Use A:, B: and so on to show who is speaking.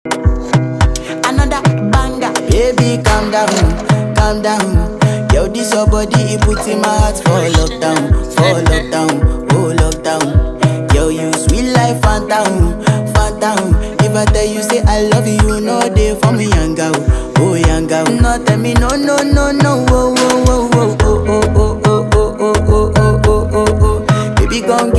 A: Another banger. Baby, calm down. Yo, this your body, it puts in my heart for lockdown, oh lockdown. Yo, you sweet life, phantom, phantom. If I tell you say I love you, you know they for me, young girl, oh young girl. No, tell me no, no, no, no, oh, oh, oh, oh, oh, oh, oh, oh, oh, oh, oh, oh, oh, oh. Baby, gon'